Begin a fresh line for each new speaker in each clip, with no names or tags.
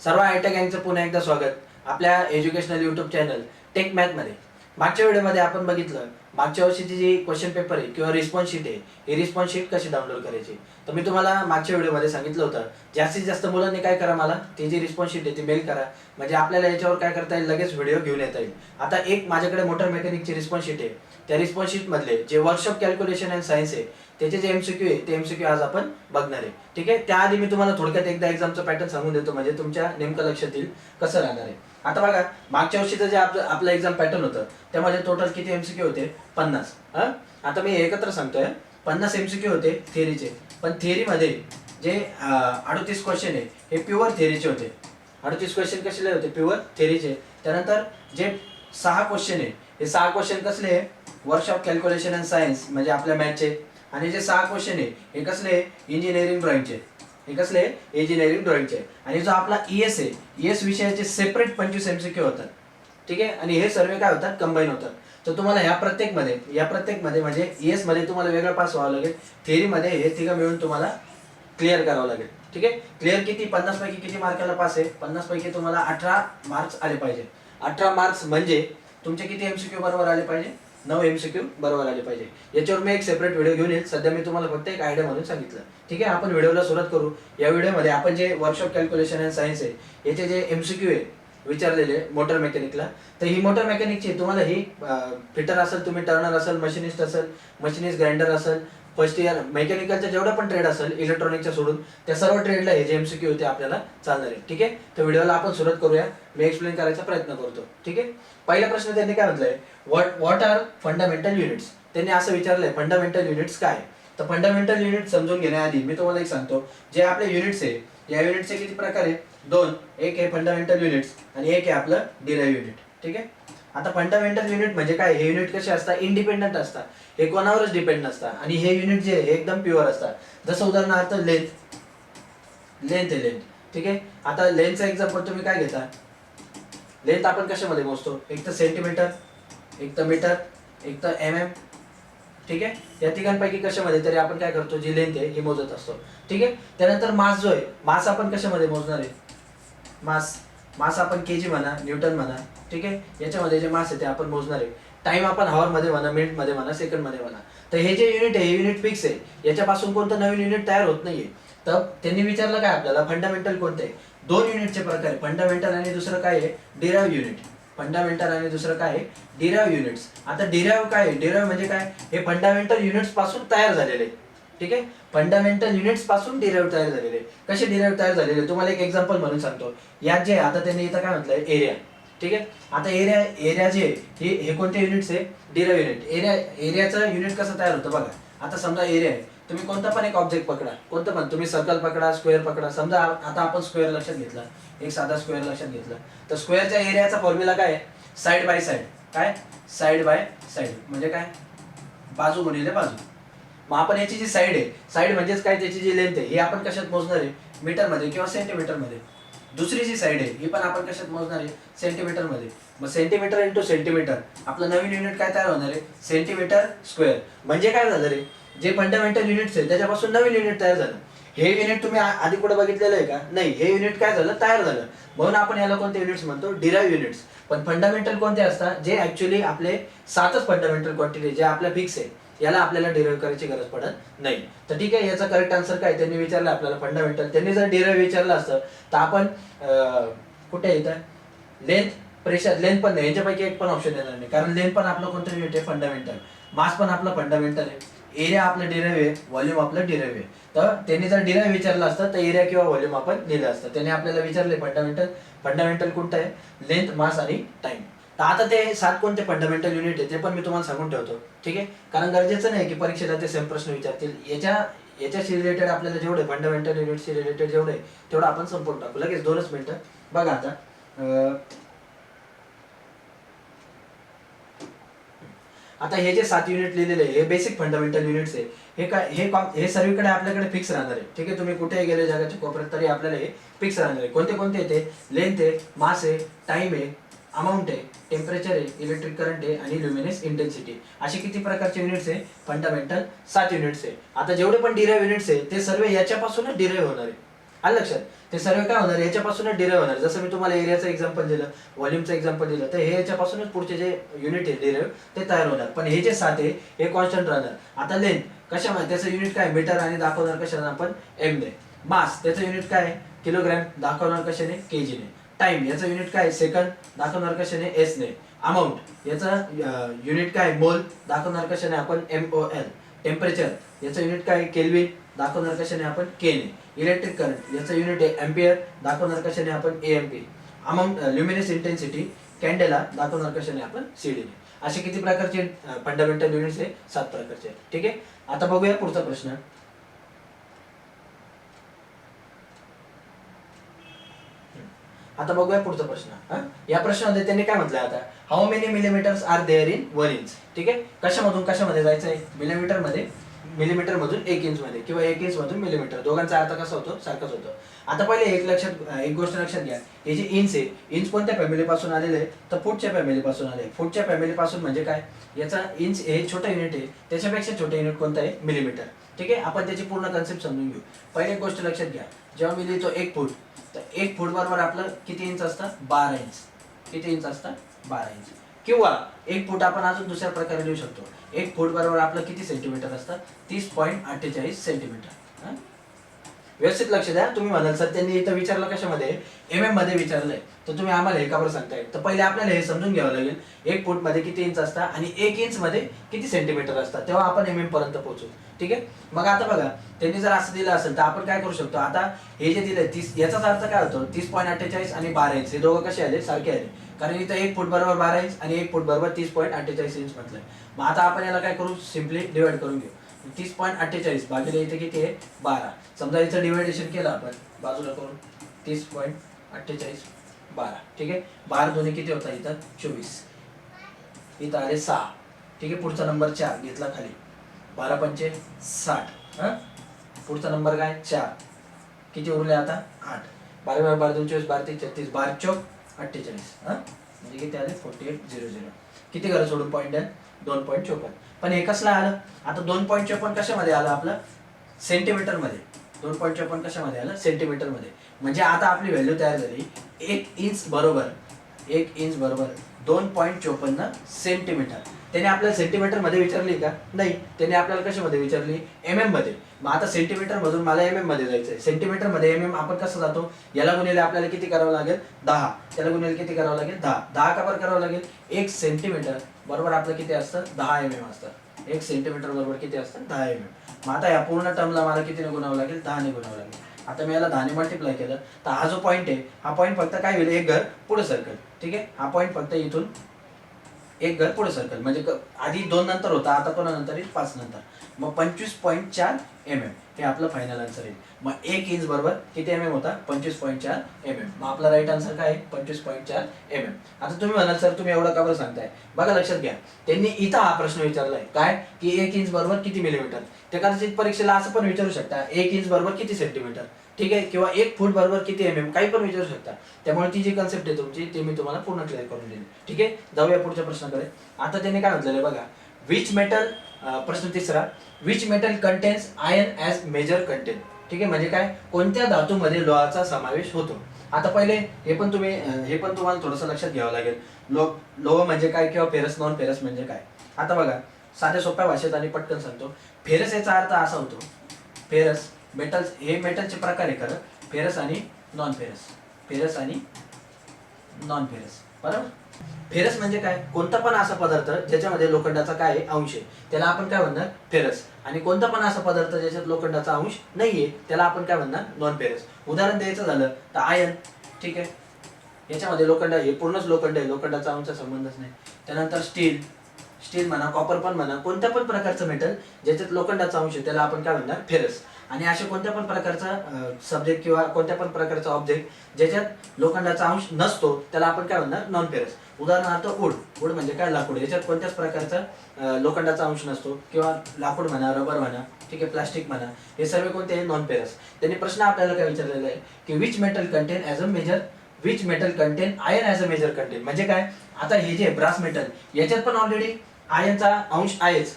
सर्व आयटेक गँगचं पुन्हा एकदा स्वागत आपल्या एज्युकेशनल यूट्यूब चॅनल टेक मॅथमध्ये. मागच्या व्हिडिओमध्ये आपण बघितलं मागच्या वर्षीची जी क्वेश्चन पेपर आहे किंवा रिस्पॉन्स शीट आहे, ही रिस्पॉन्स शीट कशी डाउनलोड करायची. तर मी तुम्हाला मागच्या व्हिडिओमध्ये सांगितलं होतं जास्तीत जास्त मुलांनी काय करा, मला ती जी रिस्पॉन्स शीट आहे ती मेल करा, म्हणजे आपल्याला याच्यावर काय करता येईल, लगेच व्हिडिओ घेऊन येता येईल. आता एक माझ्याकडे मोटर मेकॅनिकची रिस्पॉन्स शीट आहे. त्या रिस्पॉन्स शीट मधले जे वर्कशॉप कॅल्क्युलेशन अँड सायन्स आहे त्याचे जे एमसीक्यू आहे ते एमसीक्यू आज आपण बघणार आहे. ठीक आहे, त्याआधी मी तुम्हाला थोडक्यात एकदा एक्झामचा पॅटर्न सांगून देतो, म्हणजे तुमच्या नेमकं लक्षात येईल कसं राहणार आहे. आता बघा, मागच्या वर्षीचं जे आपलं एक्झाम पॅटर्न होतं त्यामध्ये टोटल किती एमसीक्यू होते? 50. आता मी एकत्र सांगतोय, 50 एमसीक्यू होते थिअरीचे. पण थिअरीमध्ये जे 38 क्वेश्चन आहे हे प्युअर थिअरीचे होते. 38 क्वेश्चन कसले होते? प्युअर थिअरीचे. त्यानंतर जे 6 क्वेश्चन आहे हे 6 क्वेश्चन कसले आहे? वर्कशॉप कॅल्क्युलेशन अँड सायन्स म्हणजे आपल्या मॅथचे. आणि जे 6 क्वेश्चन आहे हे कसले? इंजिनिअरिंग ड्रॉइंगचे. हे कसले? इंजिनिअरिंग ड्रॉइंगचे. आणि जो आपला ईएस आहे, ईएस विषयाचे सेपरेट 25 एमसीक्यू होतात. ठीक आहे, आणि हे सर्व काय होतात? कंबाईन होतात. तर तुम्हाला या प्रत्येकमध्ये म्हणजे ईएस मध्ये तुम्हाला वेगळं पास व्हावं लागेल, थिअरीमध्ये हे तिघं मिळून तुम्हाला क्लिअर करावं लागेल. ठीक आहे, क्लिअर किती? 50 पैकी किती मार्काला पास आहे? 50 पैकी तुम्हाला 18 मार्क्स आले पाहिजे. 18 मार्क्स म्हणजे तुमचे किती एमसीक्यू बरोबर आले पाहिजे? 9 एमसीक्यू बरोबर आले पाहिजे. याच्यावर मी एक सेपरेट व्हिडिओ घेऊन येईल. सध्या मी तुम्हाला फक्त एक आयडिया म्हणून सांगितलं. ठीक आहे, आपण व्हिडिओला सुरुवात करू. या व्हिडिओमध्ये आपण जे वर्कशॉप कॅल्क्युलेशन अँड सायन्स आहे याचे जे एमसीक्यू आहे विचारलेले मोटर मेकॅनिकला, तर ही मोटर मेकॅनिकची तुम्हाला ही फिटर असेल, तुम्ही टर्नर असेल, मशिनिस्ट असेल, मशिनिस्ट ग्राइंडर असेल, फर्स्ट इयर मेकॅनिकलच्या जेवढा पण ट्रेड असेल इलेक्ट्रॉनिकच्या सोडून, त्या सर्व ट्रेडला हे जे एमसीक्यू होते आपल्याला चालणार आहे. ठीक आहे, तर व्हिडिओला आपण सुरुवात करूया. मी एक्सप्लेन करायचा प्रयत्न करतो. ठीक आहे, पहिला प्रश्न त्यांनी काय म्हटलंय, व्हॉट आर फंडामेंटल युनिट्स. त्यांनी असं विचारलंय फंडामेंटल युनिट्स काय. तर फंडामेंटल युनिट समजून घेण्याआधी मी तुम्हाला एक सांगतो, जे आपले युनिट्स आहे या युनिटचे किती प्रकार आहे? 2. एक आहे फंडामेंटल युनिट्स आणि एक आहे आपलं डिराइव्ह युनिट. ठीक आहे, आता फंडामेंटल युनिट म्हणजे काय? हे युनिट कसे असतात? इंडिपेंडंट असतात, हे कोणावरच डिपेंड नसतात. आणि हे युनिट जे आहे एकदम प्युअर असतात. जसं उदाहरणार्थ लेंथ आहे लेंथ. ठीक आहे, आता लेंथचा एक्झाम्पल तुम्ही काय घेता? लेंथ आपण कशामध्ये मोजतो? एक तर सेंटीमीटर, एक तर मीटर, एक तर mm. ठीक आहे, या तिघांपैकी कशामध्ये तरी आपण काय करतो, जी लेंथ आहे ही मोजत असतो. ठीक आहे, त्यानंतर मास जो आहे, मास आपण कशामध्ये मोजणार आहे? मास आपण केजी म्हणा, न्यूटन म्हणा. ठीक आहे, याच्यामध्ये जे मास आहे ते आपण मोजणार आहे. टाइम आपण हॉवर मध्ये म्हणा, मिनिट मध्ये म्हणा, सेकंड मध्ये म्हणा. तर हे जे युनिट आहे हे युनिट फिक्स आहे, याच्यापासून कोणतं नवीन युनिट तयार होत नाहीये. तर त्यांनी विचारलं काय आपल्याला, फंडामेंटल कोणते? 2 युनिटचे प्रकार आहे, फंडामेंटल आणि दुसरं काय आहे? Derive unit. फंडामेंटल आणि दुसरं काय आहे? Derive units. आता डिराइव्ह काय आहे? डिराइव्ह म्हणजे काय? हे फंडामेंटल युनिट्स पासून तयार झालेले. ठीक आहे, फंडामेंटल युनिट्स पासून डिराइव्ह तयार झालेले. कसे डिराइव्ह तयार झालेले? तुम्हाला एक एक्झाम्पल म्हणून सांगतो. यात जे आता त्यांनी इथं काय म्हटलंय, एरिया. ठीक आहे, आता एरिया जे हे कोणते युनिट्स आहे? Derive unit. एरियाचं युनिट कसं तयार होतं बघा. आता समजा एरिया आहे, तुम्ही कोणता पण एक ऑब्जेक्ट पकडा, कोणतं पण, तुम्ही सर्कल पकडा, स्क्वेअर पकडा. समजा आता आपण स्क्वेअर लक्षात घेतला, एक साधा स्क्वेअर लक्षात घेतला, तर स्क्वेअरच्या एरियाचा फॉर्म्युला काय आहे? Side by side. काय? साइड बाय साइड म्हणजे काय? बाजू गुणिले बाजू. मग आपण याची जी साइड आहे, साइड म्हणजेच काय, त्याची जी लेंथ आहे ही आपण कशात मोजणार आहे? मीटर मध्ये किंवा सेंटीमीटर मध्ये. दुसरी जी साइड आहे ही पण आपण कशात मोजणार आहे? सेंटीमीटर मध्ये. मग सेंटीमीटर इंटू सेंटीमीटर, आपलं नवीन युनिट काय तयार होणार आहे? Centimetre square. म्हणजे काय झालं रे, जे फंडामेंटल युनिट्स आहे त्याच्यापासून नवीन युनिट तयार झालं. हे युनिट तुम्ही आधी कुठे बघितलेलं आहे का? नाही. हे युनिट काय झालं? तयार झालं. म्हणून आपण याला कोणते युनिट्स म्हणतो? Derive units. पण फंडामेंटल कोणते असतात? जे ऍक्च्युअली आपले 7च फंडामेंटल क्वांटिटी जे आपल्या फिक्स आहे, याला आपल्याला डिराइव्ह करायची गरज पडत नाही. तर ठीक आहे, याचा करेक्ट आन्सर काय? त्यांनी विचारलं आपल्याला फंडामेंटल. त्यांनी जर डिराइव्ह विचारलं असतं तर आपण कुठे येतं? Length, pressure. लेंथ पण नाही, याच्यापैकी एक पण ऑप्शन येणार नाही, कारण लेंथ पण आपलं कोणतं युनिट आहे? फंडामेंटल. मास पण आपलं फंडामेंटल आहे, एरिया आपलं डिराइव्ह आहे, व्हॉल्यूम आपलं डिराइव्ह आहे. तर त्यांनी जर डिराइव्ह विचारलं असतं तर एरिया किंवा व्हॉल्यूम आपण लिहिलं असतं. त्यांनी आपल्याला विचारले फंडामेंटल कोणतं आहे? लेंथ, मास आणि टाइम. तर आता ते 7 कोणते फंडामेंटल युनिट आहे ते पण मी तुम्हाला सांगून ठेवतो. ठीक आहे, कारण गरजेचं नाही की परीक्षेला ते सेम प्रश्न विचारतील. याच्याशी रिलेटेड आपल्याला जेवढे फंडामेंटल युनिटशी रिलेटेड जेवढे तेवढं आपण संपूर्ण टाकू लगेच. 2च मिनिटं. बघा आता हे जे 7 युनिट लिहिलेले हे बेसिक फंडामेंटल युनिट्स आहे. हे काय, हे सर्वीकडे आपल्याकडे फिक्स राहणार आहे. ठीक आहे, तुम्ही कुठेही गेले जगाच्या कोपऱ्यात तरी आपल्याला हे फिक्स राहणार आहे. कोणते कोणते येते? लेंथ आहे, मास आहे, टाइम आहे, अमाऊंट आहे, टेम्परेचर आहे, इलेक्ट्रिक करंट आहे आणि ल्युमिनस इंटेन्सिटी. असे किती प्रकारचे युनिट्स आहे? फंडामेंटल 7 युनिट्स आहे. आता जेवढे पण डिराइव्ह युनिट्स आहे ते सर्व याच्यापासूनच डिराइव्ह होणार आहे. आलं लक्षात? ते सर्व काय होणार, याच्यापासूनच डिराईव्ह होणार. जसं मी तुम्हाला एरियाचं एक्झाम्पल दिलं, व्हॉल्यूमचं एक्झाम्पल दिलं, तर हे याच्यापासूनच पुढचे जे युनिट आहे डिराईव्ह ते तयार होणार. पण हे जे 7 आहे हे कॉन्स्टंट राहणार. आता लेंथ कशामध्ये, त्याचं युनिट काय मीटर आणि दाखवणार कशाने आपण एम ने. मास त्याचं युनिट काय आहे किलोग्रॅम, दाखवणार कशाने केजी ने. टाइम याचं युनिट काय सेकंद, दाखवणार कशाने एस ने. अमाऊंट याचं युनिट काय मोल, दाखवणार कशाने आपण MOL. टेम्परेचर याचं युनिट काय केल्विन, दाखवणार कशाने आपण के ने. इलेक्ट्रिक करंट याचं युनिट आहे एम्पियर, दाखवणार कशाने आपण AMP. अमाऊंट ल्युमिनस इंटेन्सिटी कॅन्डेला, दाखवणार कशाने आपण CD ने. असे किती प्रकारचे फंडामेंटल युनिट्स आहे, 7 प्रकारचे. ठीक आहे. आता बघूया पुढचा प्रश्न. आता बघूया पुढचा प्रश्न. या प्रश्नामध्ये त्यांनी काय म्हटलंय आता, how many millimetres are there in 1 inch. ठीक आहे. कशामधून कशामध्ये जायचं आहे, मिलीमीटर मध्ये, मिलीमीटर मधून 1 इंच मध्ये, किंवा 1 इंच मधून मिलीमीटर. दोघांचा अर्थ कसा होतो, सारखाच होतो. आता पहिले एक गोष्ट लक्षात घ्या, हे जे इंच आहे, इंच कोणत्या फॅमिली पासून आलेले आहे, तर फूटच्या फॅमिली पासून आले. फूटच्या फॅमिली पासून म्हणजे काय, याचा इंच हे छोटा युनिट आहे, त्याच्यापेक्षा छोटे युनिट कोणतं आहे, मिलीमीटर. ठीक आहे. आपण त्याची पूर्ण कन्सेप्ट समजून घेऊ. पहिली एक गोष्ट लक्षात घ्या, जेव्हा मी लिहितो 1 फूट, तर 1 फूट बरोबर आपलं किती इंच असतं, 12 इंच. किती इंच असतं, 12 इंच. किंवा 1 फूट आपण अजून दुसऱ्या प्रकारे लिहू शकतो. 1 फूट बरोबर आपलं किती सेंटीमीटर असतं, 30.48 सेंटीमीटर. व्यवस्थित लक्ष द्या. तुम्ही म्हणाल सर त्यांनी इथं विचारलं कशामध्ये, MM मध्ये विचारलंय, तर तुम्ही आम्हाला हे का बरं सांगताय. तर पहिले आपल्याला हे समजून घ्यावं लागेल 1 फूट मध्ये किती इंच असतात आणि 1 इंच मध्ये किती सेंटीमीटर असतात, तेव्हा आपण MM पर्यंत पोहोचू. ठीक आहे. मग आता बघा, त्यांनी जर असं दिलं असेल तर आपण काय करू शकतो, आता हे जे दिलंय 30, याचाच अर्थ काय होतो, 30.48 आणि 12 इंच हे दोघं कसे आले, सारखे आले. कारण इथं 1 फूट बरोबर 12 इंच आणि 1 फूट बरोबर 30.48 इंच म्हटलंय. मग आता आपण याला काय करू, सिम्पली डिवाइड करून घेऊ. 30.48 भागिले इथे किती आहे, 12. समजा इथं डिवायडेशन केलं आपण बाजूला करून, 30.48 12. ठीक आहे. 12 दोन्ही किती होता इथं, 24. इथं आले 6. ठीक आहे. पुढचा नंबर 4 घेतला खाली, 12 पंचे 60. पुढचा नंबर काय 4. किती उरले आता 8. 12 12 2 24 12 3 36 12 चौक 48. म्हणजे किती आले 4800. किती घरं सोडून पॉईंट आहे, 2.54. पण हे कसलं आलं, आता 2.54 कशामध्ये आलं आपलं, सेंटीमीटर मध्ये. 2.54 कशामध्ये आलं, सेंटीमीटर मध्ये. म्हणजे आता आपली व्हॅल्यू तयार झाली, 1 इंच बरोबर 2.54 सेंटीमीटर. त्याने आपल्याला सेंटीमीटर मध्ये विचारली का, नाही. त्याने आपल्याला कशामध्ये विचारली, MM मध्ये. मग आता सेंटीमीटर मधून मला MM मध्ये जायचंय. सेंटीमीटर मध्ये MM आपण कसं जातो, याला गुणिले आपल्याला किती करावं लागेल, 10. त्याला गुणिले किती करावं लागेल, 10. 10 का बरं करावं लागेल, 1 सेंटीमीटर बरोबर आपलं किती असतं, 10 MM असतं. 1 सेंटीमीटर बरोबर किती असतं, 10 MM. मग आता या पूर्ण टर्मला मला कितीने गुणावं लागेल, 10 ने गुणावं लागेल. आता मी याला 10 ने मल्टिप्लाय केलं, तर हा जो पॉईंट आहे, हा पॉईंट फक्त काय होईल, 1 घर पुढे सर्कल. ठीक आहे. हा पॉईंट फक्त इथून 1 घर पुढे सर्कल, म्हणजे आधी 2 नंतर होता, आता कोणा नंतर येईल, 5 नंतर. मग 25.4 mm हे आपलं फायनल आन्सर येईल. मग 1 इंच बरोबर किती MM होता, 25.4 mm. मग आपला राईट आन्सर काय आहे, 25.4 mm. आता तुम्ही म्हणाल सर तुम्ही एवढं का बरं सांगताय, बघा लक्षात घ्या, त्यांनी इथं हा प्रश्न विचारलाय काय, की 1 इंच बरोबर किती मिलीमीटर. ते कदाचित परीक्षेला असं पण विचारू शकता, 1 इंच बरोबर किती सेंटीमीटर. ठीक आहे. किंवा 1 फूट बरोबर किती MM, काही पण विचारू शकता. त्यामुळे ती जी कन्सेप्ट आहे तुमची, ती मी तुम्हाला पूर्ण क्लिअर करून दिली. ठीक आहे. जाऊया पुढच्या प्रश्नाकडे. आता त्यांनी काय म्हटलेलं बघा, विच मेटल, प्रश्न तिसरा, which metal contains iron as major content. ठीक आहे. म्हणजे काय, कोणत्या धातूमध्ये लोहाचा समावेश होतो. आता पहिले हे पण तुम्हाला थोडंसं लक्षात घ्यावं लागेल. लोह म्हणजे काय, किंवा फेरस नॉन फेरस म्हणजे काय. आता बघा, साध्या सोप्या भाषेत आणि पटकन सांगतो. फेरस याचा अर्थ असा होतो, फेरस मेटल्स, हे मेटलचे प्रकार आहे खरं, फेरस आणि नॉन फेरस. फेरस आणि नॉन फेरस, बरोबर. फेरस म्हणजे काय, कोणता पण असा पदार्थ ज्याच्यामध्ये लोखंडाचा काय अंश आहे, त्याला आपण काय म्हणणार, फेरस. आणि कोणता पण असा पदार्थ ज्याच्यात लोखंडाचा अंश नाहीये, त्याला आपण काय म्हणणार, नॉन फेरस. उदाहरण द्यायचं झालं तर आयर्न. ठीक आहे. याच्यामध्ये लोखंड, हे पूर्णच लोखंड आहे, लोखंडाचा अंशचा संबंधच नाही. त्यानंतर स्टील म्हणा, कॉपर पण म्हणा, कोणत्या पण प्रकारचं मेटल ज्याच्यात लोखंडाचा अंश आहे त्याला आपण काय म्हणणार, फेरस. आणि अशा कोणत्या पण प्रकारचा सब्जेक्ट किंवा कोणत्या पण प्रकारचा ऑब्जेक्ट ज्याच्यात लोखंडाचा अंश नसतो त्याला आपण काय म्हणणार, नॉन फेरस. उदाहरणार्थ वूड म्हणजे काय, लाकूड. याच्यात कोणत्याच प्रकारचा लोखंडाचा अंश नसतो, किंवा लाकूड म्हणा, रबर म्हणा, ठीक आहे, प्लास्टिक म्हणा, हे सर्व कोणते नॉन फेरस. त्यांनी प्रश्न आपल्याला काय विचारलेला आहे, की which metal contain as a major, which metal contain iron as a major contain. म्हणजे काय, आता हे जे ब्रास मेटल, याच्यात पण ऑलरेडी आयर्नचा अंश आहेच.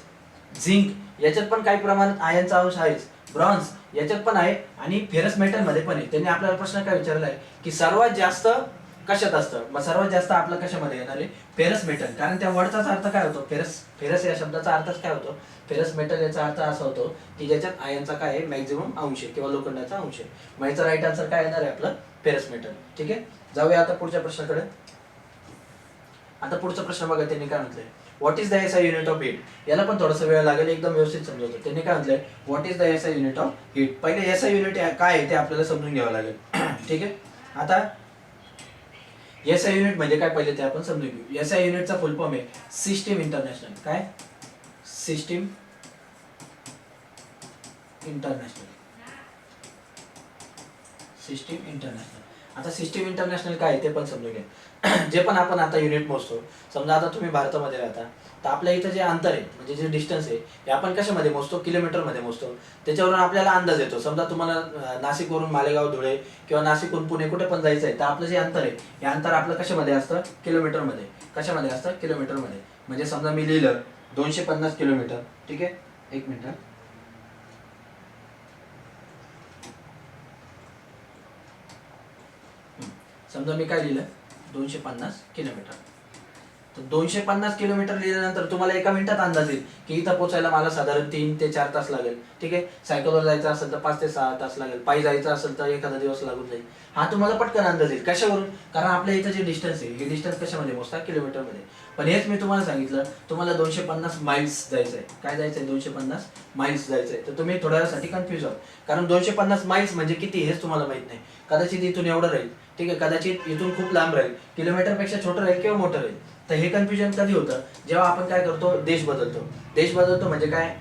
झिंक याच्यात पण काही प्रमाणात आयर्नचा अंश आहेच. ब्रॉन्झ याच्यात पण आहे आणि फेरस मेटल मध्ये पण आहे. त्यांनी आपल्याला प्रश्न काय विचारला आहे की सर्वात जास्त कशात असतं, मग सर्वात जास्त आपलं कशामध्ये येणार आहे, फेरस मेटल. कारण त्या वर्डचाच अर्थ काय होतो, फेरस. फेरस या शब्दाचा अर्थच काय होतो, फेरस मेटल. याचा अर्थ असा होतो की ज्याच्यात आयनचा काय आहे, मॅक्झिमम अंश आहे किंवा लोखंडाचा अंश आहे. मग याचा राईट आन्सर काय येणार आहे आपलं, फेरस मेटल. ठीक आहे, जाऊया आता पुढच्या प्रश्नाकडे. आता पुढचा प्रश्न बघा, त्यांनी काय म्हटलंय, what is the SI unit of heat. याला पण थोडासा वेळ लागेल, एकदम व्यवस्थित समजवतो. त्यांनी काय म्हटलंय, what is the SI unit of heat. पहिले एसआय युनिट काय आहे ते आपल्याला समजून घ्यावं लागेल. ठीक आहे, आता एसआय युनिट म्हणजे काय पहिले ते आपण समजून घेऊ. एसआय युनिटचा फुल फॉर्म आहे सिस्टीम इंटरनॅशनल. काय, सिस्टीम इंटरनॅशनल. System international. आता सिस्टीम इंटरनॅशनल काय आहे ते पण समजून घ्या. जे पण आपण आता युनिट मोजतो, समजा आता तुम्ही भारतामध्ये राहता, तर आपल्या इथं जे अंतर आहे म्हणजे जे डिस्टन्स आहे हे आपण कशामध्ये मोजतो, किलोमीटरमध्ये मोजतो. त्याच्यावरून आपल्याला अंदाज येतो. समजा तुम्हाला नाशिकवरून मालेगाव, धुळे किंवा नाशिकहून पुणे कुठे पण जायचं आहे, तर आपलं जे अंतर आहे हे अंतर आपलं कशामध्ये असतं, किलोमीटरमध्ये. कशामध्ये असतं, किलोमीटरमध्ये. म्हणजे समजा मी लिहिलं 250 किलोमीटर. ठीक आहे, एक मिनिट. समजा मी काय लिहिलं, 250 किलोमीटर. तर 250 किलोमीटर लिहिल्यानंतर तुम्हाला एका मिनिटात अंदाज येईल की इथं पोहोचायला मला साधारण 3 ते 4 तास लागेल. ठीक आहे, सायकलवर जायचं असेल तर 5 ते 6 तास लागेल, पायी जायचं असेल तर एखादा दिवस लागून जाईल. हा तुम्हाला पटकन अंदाज येईल. कशावरून, कारण आपल्या इथं जे डिस्टन्स आहे हे डिस्टन्स कशामध्ये मोजतात, किलोमीटरमध्ये. पण हेच मी तुम्हाला सांगितलं, तुम्हाला 250 माइल्स जायचं आहे. काय जायचं आहे, 250 माइल्स जायचं आहे. तर तुम्ही थोड्या वेळासाठी कन्फ्युज आहात, कारण 250 माइल्स म्हणजे किती हेच तुम्हाला माहित नाही. कदाचित इथून एवढं राहील, ठीक आहे, कदाचित इथून खूप लांब राहील, किलोमीटरपेक्षा छोटं राहील किंवा मोठं राहील. तर हे कन्फ्युजन कधी होतं, जेव्हा आपण काय करतो, देश बदलतो. देश बदलतो म्हणजे काय,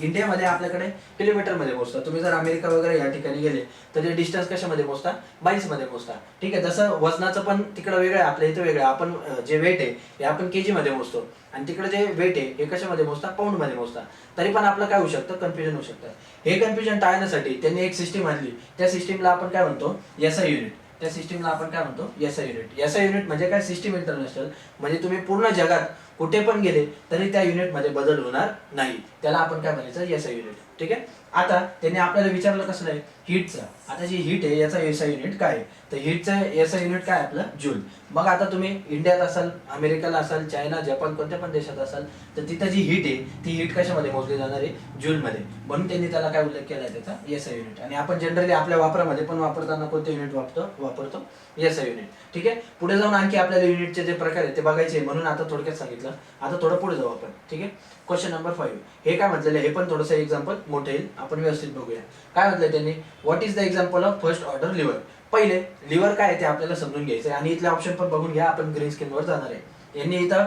इंडियामध्ये आपल्याकडे किलोमीटरमध्ये मोजतात. तुम्ही जर अमेरिका वगैरे या ठिकाणी गेले तर ते डिस्टन्स कशामध्ये मोजता, माइल्समध्ये मोजता. ठीक आहे, जसं वजनाचं पण तिकडं वेगळं आहे, आपल्या इथं वेगळं आहे. आपण जे वेट आहे हे आपण केजी मध्ये मोजतो आणि तिकडे जे वेट आहे हे कशामध्ये मोजता, पाऊंड मध्ये मोजता. तरी पण आपलं काय होऊ शकतं, कन्फ्युजन होऊ शकतं. हे कन्फ्युजन टाळण्यासाठी त्यांनी एक सिस्टीम आणली. त्या सिस्टीमला आपण काय म्हणतो, एसआय युनिट. त्या सिस्टीमला आपण काय म्हणतो, एसआय युनिट. एसआय युनिट म्हणजे काय, सिस्टीम इंटरनॅशनल. म्हणजे तुम्ही पूर्ण जगात कुठे पण गेले तरी त्या युनिटमध्ये बदल होणार नाही. त्याला आपण काय म्हणायचं, एसआय युनिट. ठीक आहे, आता त्यांनी आपल्याला विचारलं कसलं आहे, हीटचं. आता जी हीट आहे याचा एसआय युनिट काय आहे, तर हीटचं एसआय युनिट काय आपलं, जूल. मग आता तुम्ही इंडियात असाल, अमेरिकेला असाल, चायना, जपान कोणत्या पण देशात असाल, तर तिथं जी हीट आहे ती हीट कशामध्ये मोजली जाणार आहे, जूलमध्ये. म्हणून त्यांनी त्याला काय उल्लेख केला आहे, त्याचा एसआय युनिट. आणि आपण जनरली आपल्या वापरामध्ये पण वापरताना कोणते युनिट वापरतो, एसआय युनिट. ठीक आहे, पुढे जाऊन आणखी आपल्याला युनिटचे जे प्रकार आहेत ते बघायचे, म्हणून आता थोडक्यात सांगितलं. आता थोडं पुढे जाऊ आपण. ठीक आहे, क्वेश्चन नंबर 5. हे काय म्हटलेलं, हे पण थोडंसं एक्झाम्पल मोठे येईल, आपण व्यवस्थित बघूया. काय म्हटलंय त्यांनी, what is the example of first order lever. पहिले लिव्हर काय आहे ते आपल्याला समजून घ्यायचं आहे आणि इथले ऑप्शन पण बघून घ्या, आपण ग्रीन स्क्रीनवर जाणार आहे. यांनी इथं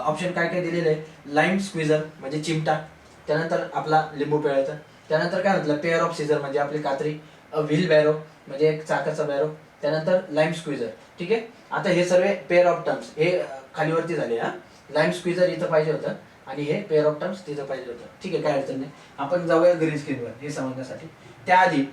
ऑप्शन काय काय दिलेले आहे, लाईम स्क्विझर म्हणजे चिमटा, त्यानंतर आपला लिंबू पिळायचा, त्यानंतर काय म्हटलं, पेअर ऑफ सीझर म्हणजे आपली कात्री, व्हील बॅरो म्हणजे एक चाकाचा बॅरो, त्यानंतर लाईम स्क्विझर. ठीक आहे, आता हे सर्व पेअर ऑफ टर्म्स हे खालीवरती झाले. हा, लाईम स्क्विझर इथं पाहिजे होतं आणि हे पेअर ऑफ टर्म्स तिथं पाहिजे होतं. ठीक आहे, काय अडचण नाही. आपण जाऊया ग्रीन स्क्रीनवर हे समजण्यासाठी. त्याआधी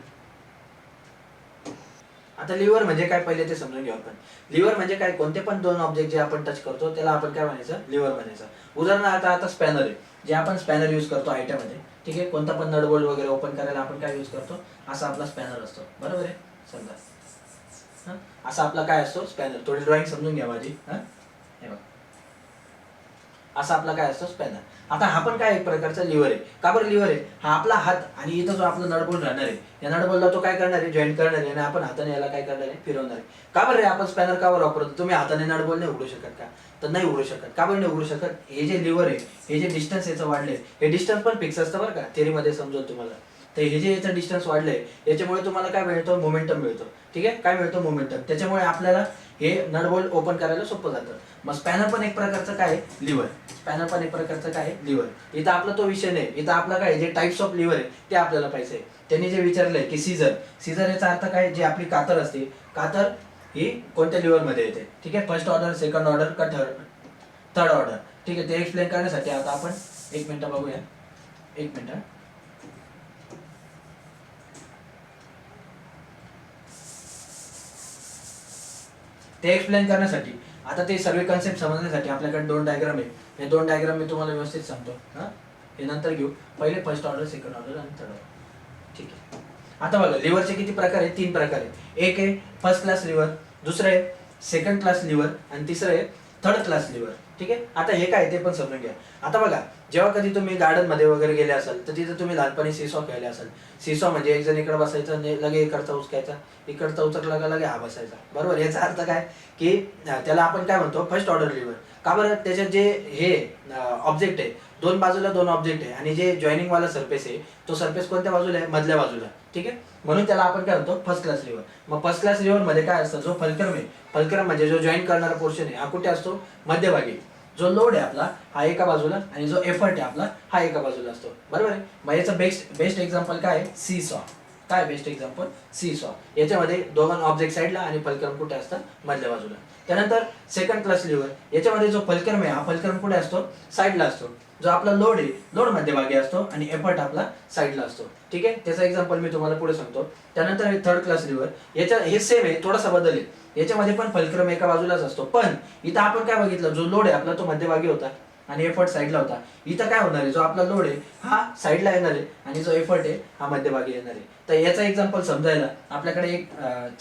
आता लिव्हर म्हणजे काय पहिले ते समजून घेऊ आपण. लिव्हर म्हणजे काय, कोणते पण दोन ऑब्जेक्ट जे आपण टच करतो त्याला आपण काय म्हणायचं, लिव्हर म्हणायचं. उदाहरणार्थ आता स्पॅनर आहे, जे आपण स्पॅनर यूज करतो आयट्यामध्ये. ठीक आहे, कोणता पण नटबोल्ट वगैरे ओपन करायला आपण काय यूज करतो, असा आपला स्पॅनर असतो, बरोबर आहे. समजा असा आपला काय असतो, स्पॅनर. थोडी ड्रॉइंग समजून घ्या माझी. हे बघा, असा आपला काय असतो, स्पॅनर. आता हा पण काय एक प्रकारचा लिव्हर आहे. का बरं लिव्हर आहे, हा आपला हात आणि इथं जो आपला नटबोल्ट राहणार आहे, या नटबोल्टला तो काय करणार आहे, जॉईंट करणार आहे आणि आपण हाताने याला काय करणार आहे, फिरवणार आहे. का बरं रे, आपण स्पॅनर का बरं वापरतो, तुम्ही हाताने नटबोल्ट नाही उघडू शकत का, तर नाही उघडू शकत. का बरं नाही उघडू शकत, हे जे लिव्हर आहे हे जे डिस्टन्स याचं वाढले, हे डिस्टन्स पण फिक्स असतं बरं का, थेरीमध्ये समजेल तुम्हाला. तर हे जे याचं डिस्टन्स वाढलंय याच्यामुळे तुम्हाला काय मिळतो, मोमेंटम मिळतो. ठीक आहे, काय मिळतो, मोमेंटम. त्याच्यामुळे आपल्याला हे नटबोल्ट ओपन करायला सोपं जातं. मग स्पॅनर पण एक प्रकारचं काय, लिव्हर. स्पॅनर पण एक प्रकारचं काय, लिव्हर. इथं आपला तो विषय नाही, इथं आपला काय, जे टाइप्स ऑफ लिव्हर आहे ते आपल्याला पाहिजे. त्यांनी जे विचारलंय की सीझर. सीझर याचा अर्थ काय, जी आपली कातर असते, कातर ही कोणत्या लिव्हरमध्ये येते. ठीक आहे, फर्स्ट ऑर्डर, सेकंड ऑर्डर का थर्ड ऑर्डर. ठीक आहे, ते एक्सप्लेन करण्यासाठी आता आपण एक मिनिट बघूया, एक मिनिट. ते एक्सप्लेन करण्यासाठी आता ते सर्व कन्सेप्ट समजण्यासाठी आपल्याकडे दोन डायग्राम आहे. हे दोन डायग्राम मी तुम्हाला व्यवस्थित सांगतो. हे नंतर घेऊ. पहिले फर्स्ट ऑर्डर, सेकंड ऑर्डर आणि थर्ड ऑर्डर. ठीक आहे. आता बघा लिव्हरचे किती प्रकार आहेत? 3 प्रकार आहेत. एक आहे फर्स्ट क्लास लिव्हर, दुसरं आहे सेकंड क्लास लिव्हर आणि तिसरं आहे थर्ड क्लास लिव्हर. ठीक आहे. आता हे काय ते पण समजून घ्या. आता बघा जेव्हा कधी तुम्ही गार्डन मध्ये वगैरे गेले असाल तर तिथे तुम्ही लहानपणी सीसॉ खेळले असाल. सीसॉ म्हणजे एक जण इकडे बसायचा आणि लगे इकडचा उचकायचा, इकडचा उचकला का लगे हा बसायचा, बरोबर. याचा अर्थ काय की त्याला आपण काय म्हणतो फर्स्ट ऑर्डर लिव्हर. का बरं? त्याच्यात जे हे ऑब्जेक्ट आहे, दोन बाजूला दोन ऑब्जेक्ट आहे आणि जे जॉईनिंग वाला सरफेस आहे तो सरफेस कोणत्या बाजूला आहे? मधल्या बाजूला. ठीक आहे. म्हणून त्याला आपण काय म्हणतो फर्स्ट क्लास लिव्हर. मग फर्स्ट क्लास लिव्हर मध्ये काय असतं? जो फलक्रम आहे, फलक्रम म्हणजे जो जॉईन करणारा पोर्शन आहे, हा कुठे असतो? मध्यभागी. जो लोड आहे आपला हा एका बाजूला आणि जो एफर्ट आहे आपला हा एका बाजूला असतो, बरोबर आहे. मग याचं बेस्ट एक्झाम्पल काय आहे? सीसॉ. काय बेस्ट एक्झाम्पल? सीसॉ. याच्यामध्ये दोन ऑब्जेक्ट साईडला आणि फलक्रम कुठे असतं? मधल्या बाजूला. त्यानंतर सेकंड क्लास लिव्हर, याच्यामध्ये जो फलक्रम आहे हा फलक्रम कुठे असतो? साईडला असतो. जो आपला लोड आहे, लोड मध्यभागी असतो आणि एफर्ट आपला साईडला असतो. ठीक आहे. त्याचा एक्झाम्पल मी तुम्हाला पुढे सांगतो. त्यानंतर थर्ड क्लास लिव्हर, याच्या हे सेम आहे, थोडासा बदल आहे. याच्यामध्ये पण फलक्रम एका बाजूलाच असतो, पण इथं आपण काय बघितलं? जो लोड आहे आपला तो मध्यभागी होता आणि एफर्ट साईडला होता. इथं काय होणार आहे? जो आपला लोड आहे हा साईडला येणार आहे आणि जो एफर्ट आहे हा मध्यभागी येणार आहे. तर याचा एक्झाम्पल समजायला आपल्याकडे एक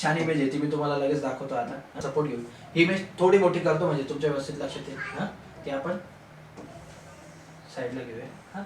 छान इमेज आहे, ती मी तुम्हाला लगेच दाखवतो. आता सपोर्ट घेऊन ही इमेज थोडी मोठी करतो म्हणजे तुमच्या व्यवस्थित लक्षात येईल. हा, ते आपण साईडला घेऊया. हा,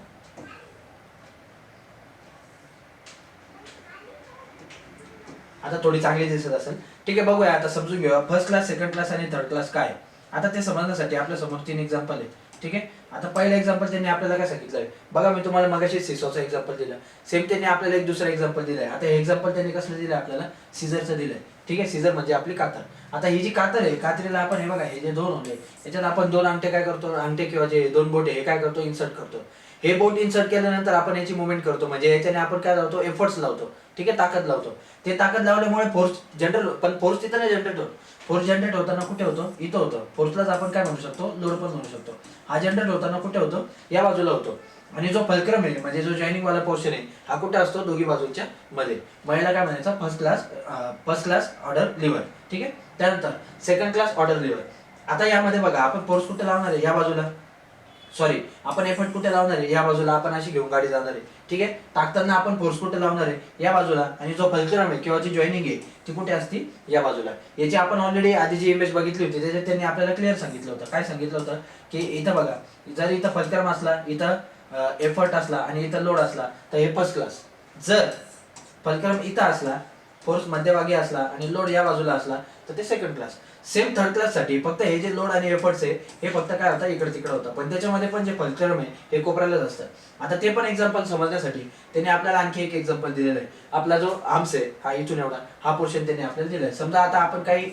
आता थोडी चांगली दिसत असेल. ठीक आहे, बघूया आता समजून घेऊया फर्स्ट क्लास, सेकंड क्लास आणि थर्ड क्लास काय. आता ते समजण्यासाठी आपल्या समोर 3 एक्झाम्पल आहे. ठीक आहे. आता पहिलं एक्झाम्पल त्यांनी आपल्याला काय सांगितलंय बघा, मी तुम्हाला मगाशी सिसॉचं एक्झाम्पल दिलं. सेम त्यांनी आपल्याला एक दुसरं एक्झाम्पल दिलंय. आता हे एक्झाम्पल त्यांनी कसलं दिलंय आपल्याला? सीझरचं दिलंय. ठीक आहे. सीझर म्हणजे आपली कातर. आता ही जी कातर आहे, कात्रीला आपण हे बघा हे जे दोन होते याच्यात आपण दोन अंगठे काय करतो? अंगठे किंवा जे दोन बोटे हे काय करतो? इन्सर्ट करतो. हे बोट इन्सर्ट केल्यानंतर आपण याची मुवमेंट करतो, म्हणजे याच्याने आपण काय लावतो? एफर्ट्स लावतो. ठीक आहे, ताकद लावतो. ते ताकद लावल्यामुळे फोर्स जनरेट, पण फोर्स तिथं नाही जनरेट होत. फोर्स जनरेट होताना कुठे होतो? इथं होतं. फोर्सलाच आपण काय म्हणू शकतो? लोड पण म्हणू शकतो. हा जनरेट होताना कुठे होतो? या बाजूला होतो. आणि जो फलक्रम आहे म्हणजे जो जॉईनिंग वाला पोर्शन आहे हा कुठे असतो? दोघी बाजूच्या मध्ये. मग याला काय म्हणायचं? First class order lever. ठीक आहे. त्यानंतर सेकंड क्लास ऑर्डर लिव्हर. आता यामध्ये बघा आपण फोर्स कुठे लावणार आहे? या बाजूला. सॉरी, आपण एफर्ट कुठे लावणार आहे? या बाजूला. आपण अशी घेऊन गाडी जाणार आहे. ठीक आहे. टाकताना आपण फोर्स कुठे लावणार आहे? या बाजूला. आणि जो फलक्रम आहे किंवा जी जॉईनिंग आहे ती कुठे असती? या बाजूला. याची आपण ऑलरेडी आधी जी इमेज बघितली होती त्याच्यात त्यांनी आपल्याला क्लिअर सांगितलं होतं. काय सांगितलं होतं? की इथं बघा, जर इथं फलक्रम असला, इथं एफर्ट असला आणि इथं लोड असला तर हे फर्स्ट क्लास. जर फलक्रम इथं असला, फोर्स मध्यभागी असला आणि लोड या बाजूला असला तर ते second class. Same third class साठी फक्त हे जे लोड आणि एफर्ट्स आहे हे फक्त काय होतं? इकडे तिकडे होतं, पण त्याच्यामध्ये पण जे फलक्रम आहे हे कोपऱ्यालाच असतं. आता ते पण एक्झाम्पल समजण्यासाठी त्यांनी आपल्याला आणखी एक एक्झाम्पल दिलेलं आहे. आपला जो आर्म्स आहे हा इथून एवढा हा पोर्शन त्यांनी आपल्याला दिलाय. समजा आता आपण काही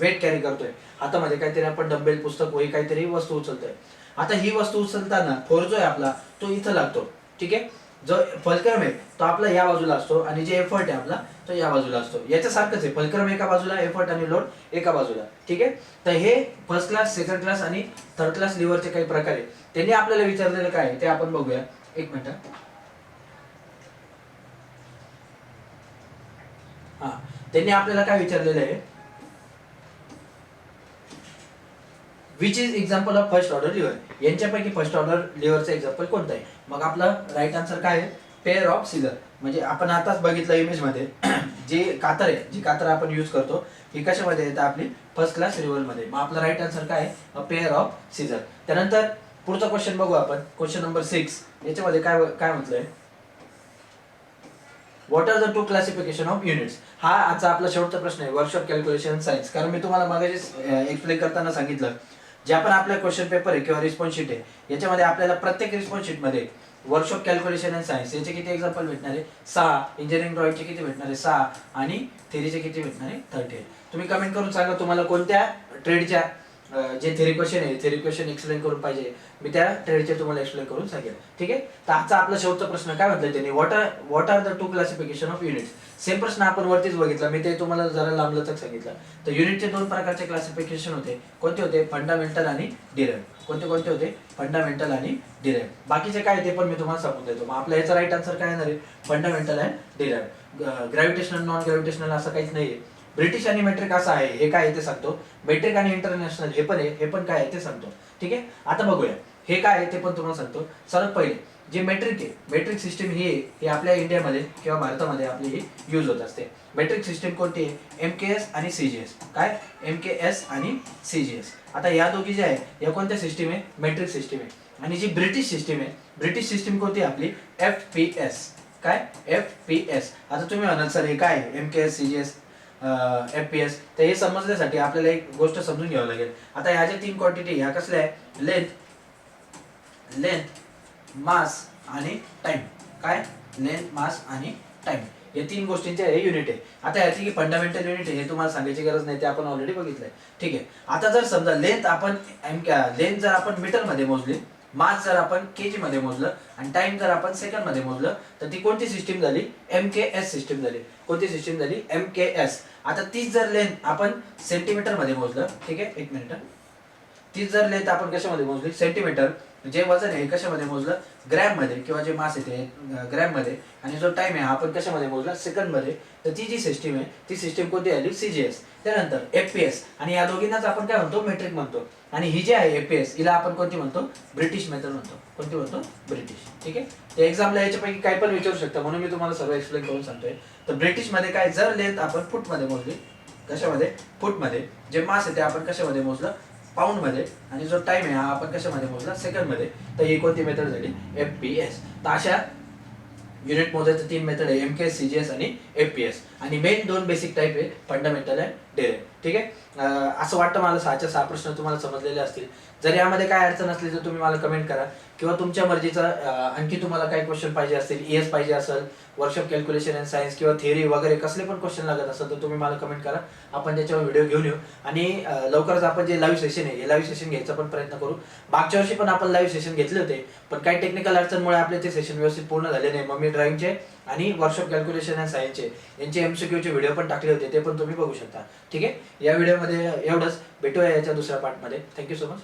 वेट कॅरी करतोय हातामध्ये, काहीतरी आपण डंबेल, पुस्तक, वही काहीतरी वस्तू उचलतोय. आता ही वस्तू उचलताना फोर्स जो आहे आपला तो इथं लागतो. ठीक आहे. जो फलक्रम आहे तो आपला या बाजूला असतो आणि जे एफर्ट आहे आपला तो या बाजूला असतो. याच्यासारखंच आहे, फलक्रम एका बाजूला, एफर्ट आणि लोड एका बाजूला. ठीक आहे. तर हे फर्स्ट क्लास, सेकंड क्लास आणि थर्ड क्लास लिव्हरचे काही प्रकार आहे. त्यांनी आपल्याला विचारलेलं काय आहे ते आपण बघूया. एक मिनिट. हा, त्यांनी आपल्याला काय विचारलेलं आहे? Which is example of first order lever. यांच्यापैकी फर्स्ट ऑर्डर लिव्हरचं एक्झाम्पल कोणतं आहे? मग आपला राईट आन्सर काय आहे? Pair of scissor. म्हणजे आपण आताच बघितलं इमेज मध्ये जे कातर आहे, जी कातर आपण यूज करतो ही कशामध्ये येतं? आपली फर्स्ट क्लास लिव्हर मध्ये. मग आपला राईट आन्सर काय आहे? A pair of scissor. त्यानंतर पुढचा क्वेश्चन बघू आपण. Question number 6. याच्यामध्ये काय काय म्हटलंय? What are the two classification of units. हा आजचा आपला शेवटचा प्रश्न आहे वर्कशॉप कॅल्क्युलेशन सायन्स. कारण मी तुम्हाला मागे एक्सप्लेन करताना सांगितलं जे आपण आपल्या क्वेश्चन पेपर आहे किंवा रिस्पॉन्स शीट आहे याच्यामध्ये आपल्याला प्रत्येक रिस्पॉन्स शीट मध्ये वर्कशॉप कॅल्क्युलेशन अँड सायन्स याचे किती एक्झाम्पल भेटणार आहे? 6. इंजिनिअरिंग ड्रॉइंगचे किती भेटणार आहे? 6. आणि थेरीचे किती भेटणार आहे? 30. तुम्ही कमेंट करून सांगा तुम्हाला कोणत्या ट्रेडच्या जे थेरी क्वेश्चन आहे, थेरी क्वेश्चन एक्सप्लेन करून पाहिजे, मी त्या ट्रेडचे तुम्हाला एक्सप्लेन करून सांगेल. ठीक आहे. तर आजचा आपला शेवटचा प्रश्न काय म्हटलं त्यांनी? What are the two classification of units. Same प्रश्न आपण वरतीच बघितला, मी ते तुम्हाला जरा लांबलचक सांगितलं. तर युनिटचे 2 प्रकारचे क्लासिफिकेशन होते. कोणते होते? फंडामेंटल आणि डिराइव्ह. कोणते कोणते होते? फंडामेंटल आणि डिराइव्ह. बाकीचे काय ते पण मी तुम्हाला सांगून देतो. मग आपल्या याचा राईट आन्सर काय येणार आहे? Fundamental and derive. Gravitational, non gravitational असं काहीच नाहीये. ब्रिटिश आणि मेट्रिक असं आहे, हे काय आहे ते सांगतो. मेट्रिक आणि इंटरनॅशनल हे पण आहे, हे पण काय आहे ते सांगतो. ठीक आहे. आता बघूया हे काय आहे ते पण तुम्हाला सांगतो. सर्वात पहिले जे मेट्रिक आहे, मेट्रिक सिस्टीम ही आपल्या इंडियामध्ये किंवा भारतामध्ये आपली ही यूज होत असते. मेट्रिक सिस्टीम कोणती आहे? MKS आणि CGS. काय? MKS आणि CGS. आता या दोघी जे आहे या कोणत्या सिस्टीम आहे? मेट्रिक सिस्टीम आहे. आणि जी ब्रिटिश सिस्टीम आहे, ब्रिटिश सिस्टीम कोणती आहे आपली? FPS. काय? FPS. आता तुम्ही म्हणाल सर हे काय MKS CGS FPS, तर हे समजण्यासाठी आपल्याला एक गोष्ट समजून घ्यावं लागेल. आता ह्या ज्या 3 क्वांटिटी ह्या कसल्या आहे? लेंथ, मास आणि टाइम. काय? लेंथ, मास आणि टाइम या 3 गोष्टींचे हे युनिट आहे. आता याची की फंडामेंटल युनिट आहे हे तुम्हाला सांगायची गरज नाही, ते आपण ऑलरेडी बघितलंय. ठीक आहे. आता जर समजा लेंथ जर आपण मीटर मध्ये मोजली, मास जर आपण केजी मध्ये मोजलं आणि टाइम जर आपण सेकंड मध्ये मोजलं, तर ती कोणती सिस्टीम झाली? MKS सिस्टीम झाली. कोणती सिस्टीम झाली? MKS. आता तीच जर लेंथ आपण सेंटीमीटर मध्ये मोजलं, ठीक आहे, एक मिनिट, तीच जर लेंथ आपण कशामध्ये मोजली? सेंटीमीटर. जे वजन आहे कशामध्ये मोजलं? ग्रॅम मध्ये, किंवा जे मास आहे ते ग्रॅम मध्ये, आणि जो टाइम आहे आपण कशामध्ये मोजला? सेकंड मध्ये. तर ती जी सिस्टीम आहे ती सिस्टीम कोणती आली? CGS. त्यानंतर FPS, आणि या दोघींनाच आपण काय म्हणतो? मेट्रिक म्हणतो. आणि ही जी आहे FPS हिला आपण कोणती म्हणतो? ब्रिटिश मेथड म्हणतो. कोणती म्हणतो? ब्रिटिश. ठीक आहे. ते एक्झामला याच्यापैकी काय पण विचारू शकता, म्हणून मी तुम्हाला सर्व एक्सप्लेन करून सांगतोय. तर ब्रिटिश मध्ये काय? जर लेंथ आपण फूट मध्ये मोजली, कशामध्ये? फूट मध्ये. जे मास आहे ते आपण कशामध्ये मोजलं? पाऊंड मध्ये. आणि जो टाइम आहे हा आपण कशामध्ये मोजला? सेकंड मध्ये. तर ही कोणती मेथड झाली? FPS. तर अशा युनिट मोजायचं 3 मेथड आहे, MKS, CGS आणि FPS. आणि मेन 2 बेसिक टाइप आहे, फंडामेंटल आणि डिराइव्ह. ठीक आहे. असं वाटतं मला 6च्या 6 प्रश्न तुम्हाला समजलेले असतील. जर यामध्ये काय अडचण असली तर तुम्ही मला कमेंट करा, किंवा तुमच्या मर्जीचा आणखी तुम्हाला काही क्वेश्चन पाहिजे असतील, ES पाहिजे असेल, वर्कशॉप कॅल्क्युलेशन अँड सायन्स किंवा थिअरी वगैरे कसले पण क्वेश्चन लागत असेल तर तुम्ही मला कमेंट करा. आपण त्याच्यावर व्हिडिओ घेऊन येऊ. आणि लवकरच आपण जे लाईव्ह सेशन आहे हे लाईव्ह सेशन घ्यायचा पण प्रयत्न करू. मागच्या वर्षी पण आपण लाईव्ह सेशन घेतले होते, पण काही टेक्निकल अडचणमुळे आपले ते सेशन व्यवस्थित पूर्ण झाले नाही. मग मी ड्राइंगचे आणि वर्कशॉप कॅल्क्युलेशन अँड सायन्सचे यांचे MCQचे व्हिडिओ पण टाकले होते, ते पण तुम्ही बघू शकता. ठीक आहे. या व्हिडिओमध्ये एवढंच. भेटूया याच्या दुसऱ्या पार्टमध्ये. Thank you so much.